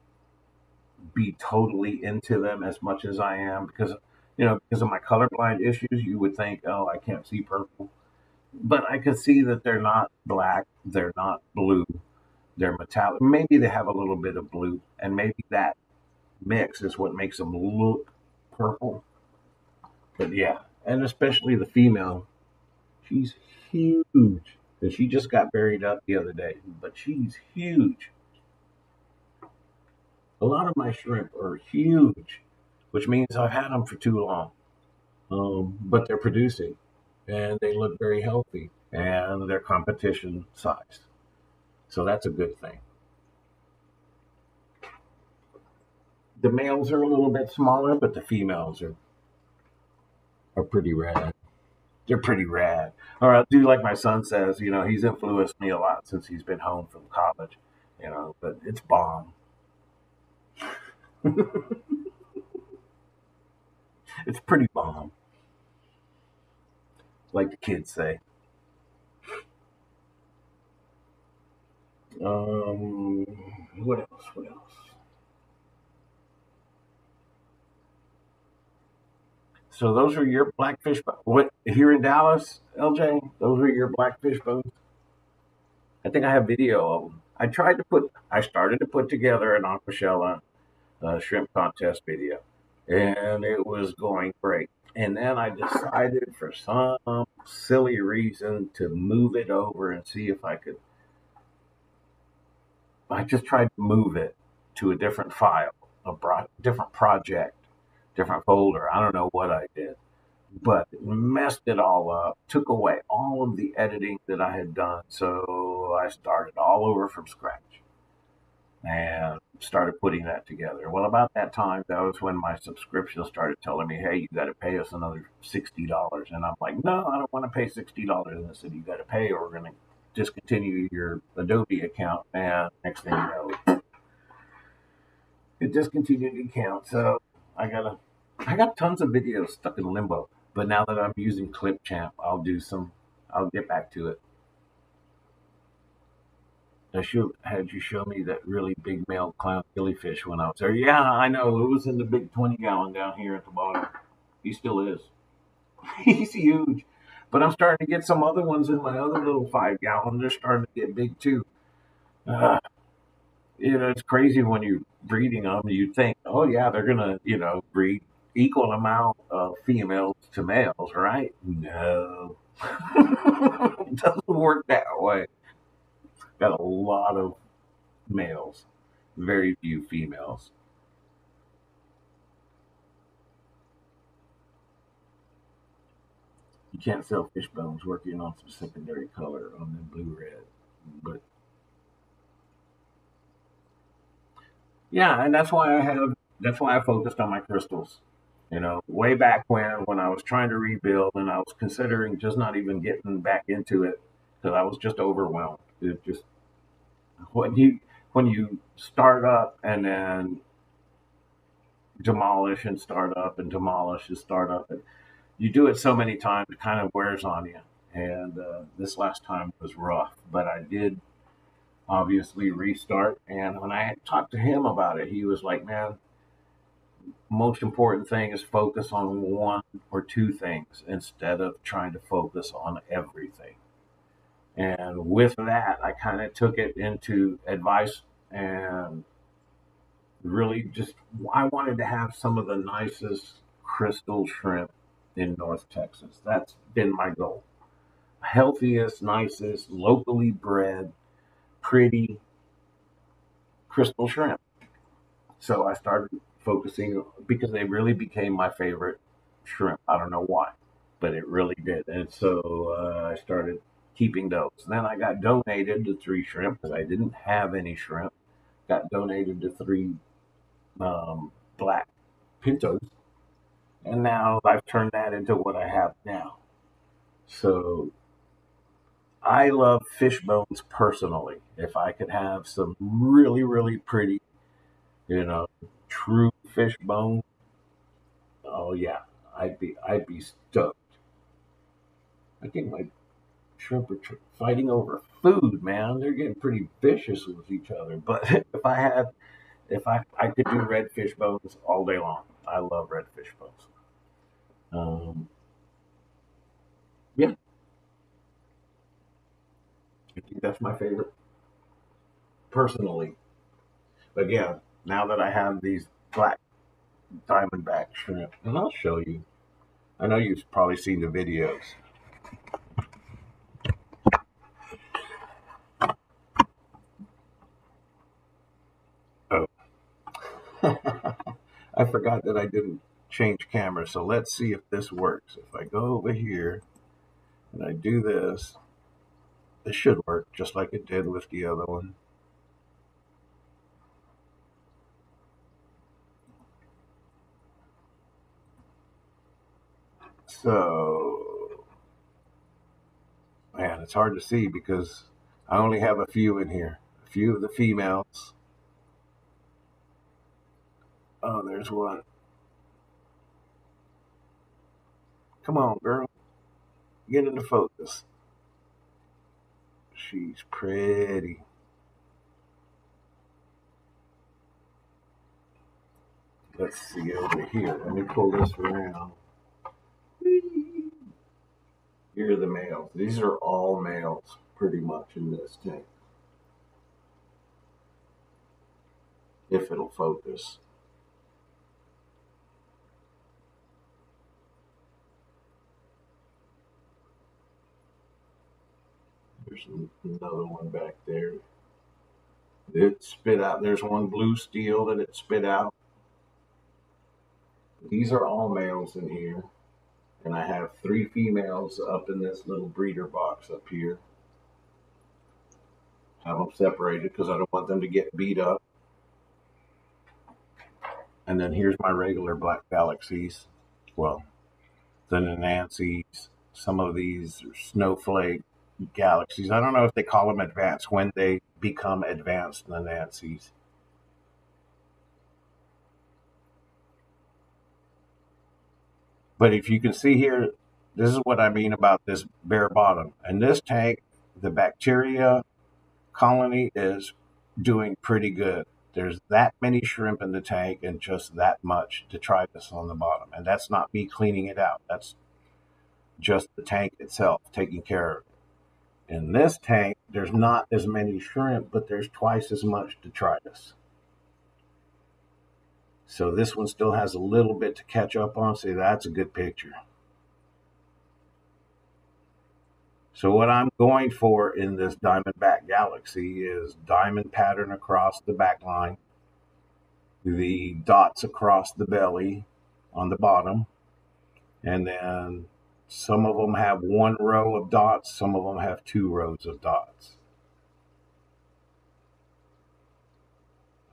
be totally into them as much as I am because of my colorblind issues. You would think, oh, I can't see purple. But I could see that they're not black, they're not blue, they're metallic. Maybe they have a little bit of blue, and maybe that mix is what makes them look purple. But yeah, and especially the female, she's huge. And she just got buried up the other day, but she's huge. A lot of my shrimp are huge, which means I've had them for too long. But they're producing, and they look very healthy, and they're competition sized. So that's a good thing. The males are a little bit smaller, but the females are pretty rad. They're pretty rad. Or I do like my son says, he's influenced me a lot since he's been home from college, but it's bomb. It's pretty bomb, like the kids say. Um, what else? What else? So those are your blackfish. What here in Dallas, LJ? Those are your blackfish bones. I think I have video of them. I started to put together an aquashella shrimp contest video, and it was going great. And then I decided, for some silly reason, to move it over and see if I could. I just tried to move it to a different file, different project, different folder. I don't know what I did, but it messed it all up, took away all of the editing that I had done. So I started all over from scratch and started putting that together. Well, about that time, that was when my subscription started telling me, "Hey, you got to pay us another $60." And I'm like, "No, I don't want to pay $60." And they said, "You got to pay, or we're going to discontinue your Adobe account." And next thing you know, it discontinued the account. So I got tons of videos stuck in limbo. But now that I'm using Clipchamp, I'll get back to it. Had you show me that really big male clown killifish when I was there. Yeah, I know. It was in the big 20-gallon down here at the bottom. He still is. He's huge. But I'm starting to get some other ones in my other little 5-gallon. They're starting to get big too. Uh, it's crazy when you're breeding them. You think, oh yeah, they're gonna, breed equal amount of females to males, right? No, it doesn't work that way. Got a lot of males, very few females. You can't sell fish bones working on some secondary color on the blue red, but yeah, and that's why I focused on my crystals. Way back when I was trying to rebuild and I was considering just not even getting back into it because I was just overwhelmed. It just when you when you start up and then demolish and start up and demolish and start up, and you do it so many times, it kind of wears on you. And this last time was rough, but I did obviously restart. And when I talked to him about it, he was like, "Man, most important thing is focus on one or two things instead of trying to focus on everything." And with that, I kind of took it into advice and really just, I wanted to have some of the nicest crystal shrimp in North Texas. That's been my goal. Healthiest, nicest, locally bred, pretty crystal shrimp. So I started focusing because they really became my favorite shrimp. I don't know why, but it really did. And so I started keeping those. And then I got donated to three shrimp because I didn't have any shrimp. Got donated to three black pintos. And now I've turned that into what I have now. So I love fish bones personally. If I could have some really, really pretty, you know, true fish bone, oh yeah, I'd be stoked. I think my shrimp are fighting over food, man. They're getting pretty vicious with each other. But if I could do red fish bones all day long. I love red fish bones. Um, yeah, I think that's my favorite personally. But yeah, now that I have these black diamondback shrimp, and I'll show you. I know you've probably seen the videos. Oh, I forgot that I didn't change camera. So let's see if this works. If I go over here and I do this, this should work just like it did with the other one. So, man, it's hard to see because I only have a few in here. A few of the females. Oh, there's one. Come on, girl. Get into focus. She's pretty. Let's see over here. Let me pull this around. Here are the males. These are all males pretty much in this tank, if it'll focus. There's another one back there. It spit out. There's one blue steel that it spit out. These are all males in here. And I have 3 females up in this little breeder box up here. Have them separated because I don't want them to get beat up. And then here's my regular black galaxies. Well, the Nancy's. Some of these are snowflake galaxies. I don't know if they call them advanced when they become advanced Nancy's. But if you can see here, this is what I mean about this bare bottom. In this tank, the bacteria colony is doing pretty good. There's that many shrimp in the tank and just that much detritus on the bottom. And that's not me cleaning it out. That's just the tank itself taking care of it. In this tank, there's not as many shrimp, but there's twice as much detritus. So this one still has a little bit to catch up on. See, that's a good picture. So what I'm going for in this Diamondback Galaxy is diamond pattern across the back line, the dots across the belly on the bottom, and then some of them have 1 row of dots, some of them have 2 rows of dots.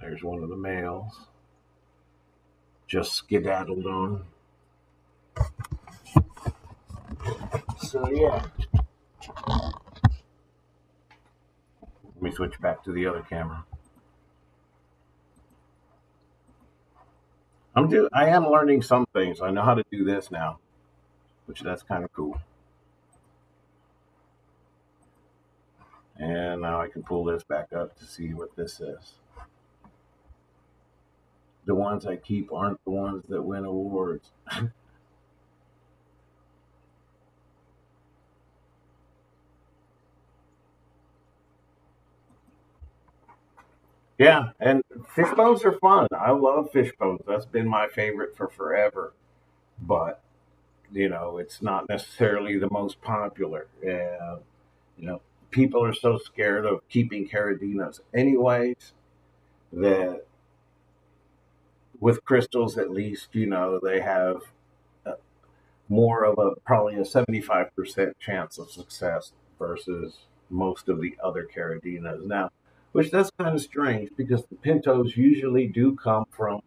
There's one of the males. Just skedaddled on. So yeah. Let me switch back to the other camera. I am learning some things. I know how to do this now, which that's kind of cool. And now I can pull this back up to see what this is. The ones I keep aren't the ones that win awards. Yeah, and fish bones are fun. I love fish bones. That's been my favorite for forever. But, it's not necessarily the most popular. And, people are so scared of keeping caradinas anyways that with crystals, at least, they have more of probably a 75% chance of success versus most of the other caradinas. Now, which that's kind of strange because the pintos usually do come from,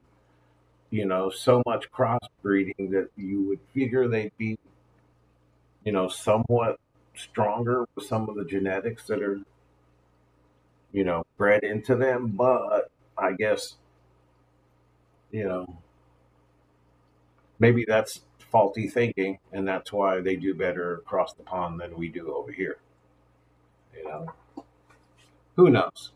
so much crossbreeding that you would figure they'd be, somewhat stronger with some of the genetics that are, bred into them. But I guess, you know, maybe that's faulty thinking, and that's why they do better across the pond than we do over here. You know, who knows?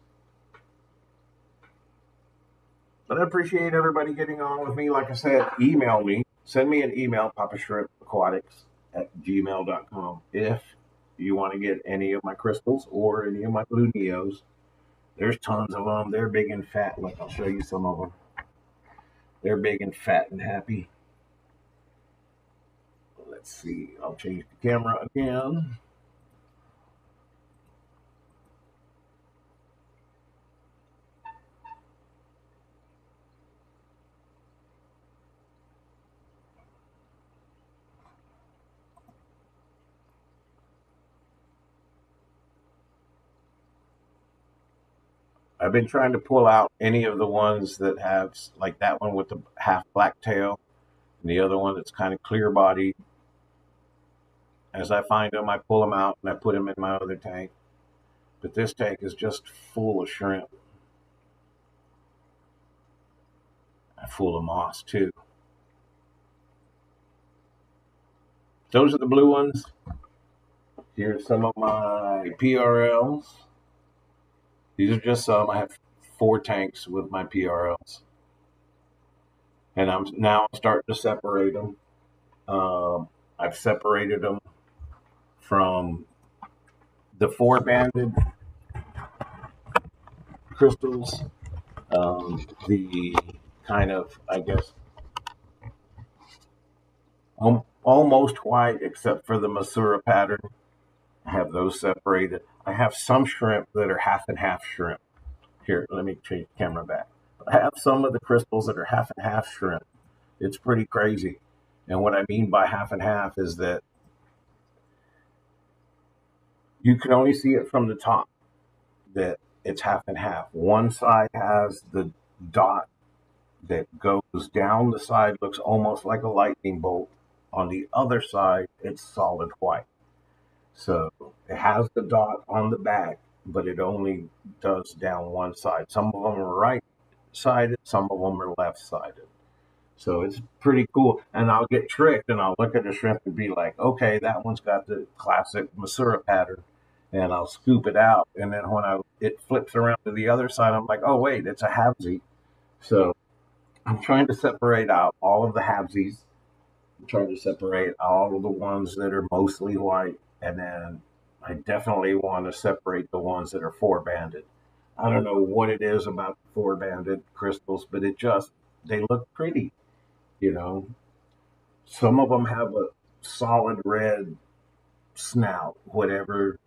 But I appreciate everybody getting on with me. Like I said, email me. Send me an email, papashrimpaquatics@gmail.com, if you want to get any of my crystals or any of my blue neos. There's tons of them. They're big and fat. Look, I'll show you some of them. They're big and fat and happy. Let's see. I'll change the camera again. I've been trying to pull out any of the ones that have, like that one with the half black tail, and the other one that's kind of clear bodied. As I find them, I pull them out and I put them in my other tank. But this tank is just full of shrimp. Full of moss too. Those are the blue ones. Here's some of my PRLs. These are just some. I have 4 tanks with my PRLs. And I'm now starting to separate them. I've separated them from the four banded crystals, the kind of, I guess, almost white except for the Masura pattern. I have those separated. I have some shrimp that are half and half shrimp. Here, let me change the camera back. I have some of the crystals that are half and half shrimp. It's pretty crazy. And what I mean by half and half is that you can only see it from the top, that it's half and half. One side has the dot that goes down the side, looks almost like a lightning bolt. On the other side, it's solid white. So it has the dot on the back, but it only does down one side. Some of them are right sided, some of them are left sided. So it's pretty cool. And I'll get tricked and I'll look at the shrimp and be like, okay, that one's got the classic Masura pattern. And I'll scoop it out. And then when it flips around to the other side, I'm like, oh, wait, it's a halvesy. So I'm trying to separate out all of the halvesies. I'm trying to separate all of the ones that are mostly white. And then I definitely want to separate the ones that are four banded. I don't know what it is about the four banded crystals, but they look pretty, you know. Some of them have a solid red snout, whatever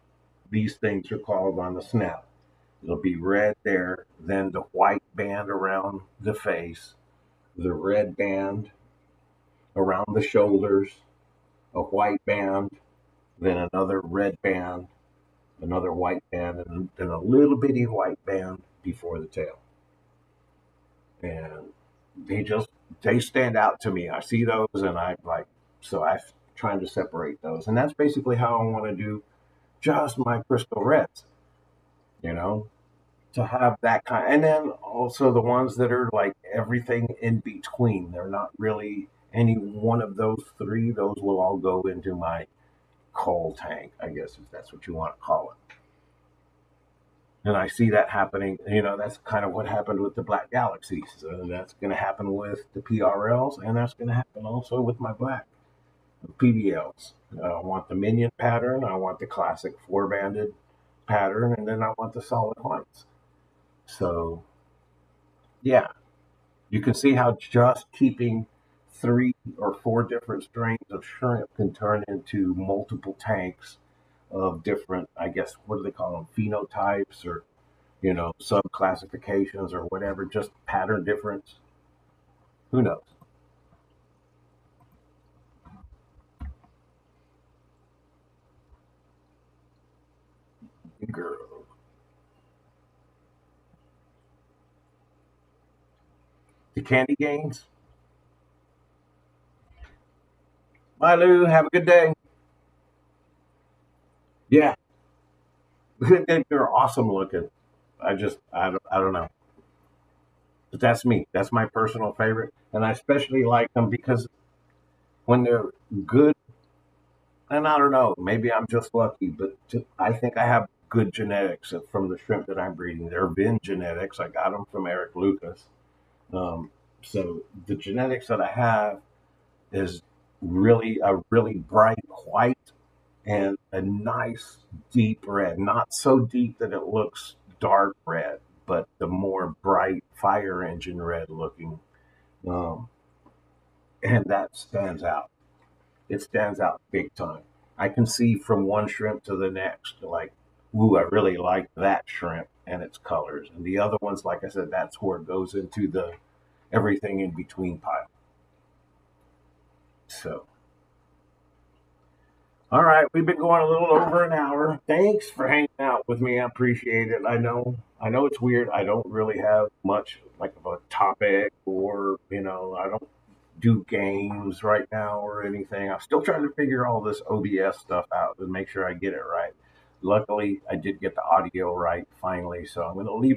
these things are called on the snout. It'll be red there, then the white band around the face, the red band around the shoulders, a white band, then another red band, another white band, and then a little bitty white band before the tail. And they just they stand out to me. I see those and I like so I'm trying to separate those. And that's basically how I want to do just my crystal reds, you know, to have that kind. And then also the ones that are like everything in between. They're not really any one of those three. Those will all go into my coal tank, I guess, if that's what you want to call it. And I see that happening. You know, that's kind of what happened with the Black Galaxies. That's going to happen with the PRLs, and that's going to happen also with my black PBLs. I want the minion pattern. I want the classic four-banded pattern, and then I want the solid whites. So, yeah, you can see how just keeping three or four different strains of shrimp can turn into multiple tanks of different, I guess, what do they call them, phenotypes or sub classifications or whatever, just pattern difference. Who knows? Girl. The candy games. Bye, Lou. Have a good day. Yeah, they're awesome looking. I don't know. But that's me. That's my personal favorite. And I especially like them because when they're good, and I don't know, maybe I'm just lucky, but I think I have good genetics from the shrimp that I'm breeding. They're bin genetics. I got them from Eric Lucas. Um, so the genetics that I have is really a really bright white and a nice deep red. Not so deep that it looks dark red, but the more bright fire engine red looking. Um, and that stands out. It stands out big time. I can see from one shrimp to the next, like, ooh, I really like that shrimp and its colors. And the other ones, like I said, that's where it goes into the everything in between pile. So, all right, we've been going a little over an hour. Thanks for hanging out with me. I appreciate it. I know it's weird. I don't really have much like of a topic, or I don't do games right now or anything. I'm still trying to figure all this OBS stuff out and make sure I get it right. Luckily, I did get the audio right finally, so I'm going to leave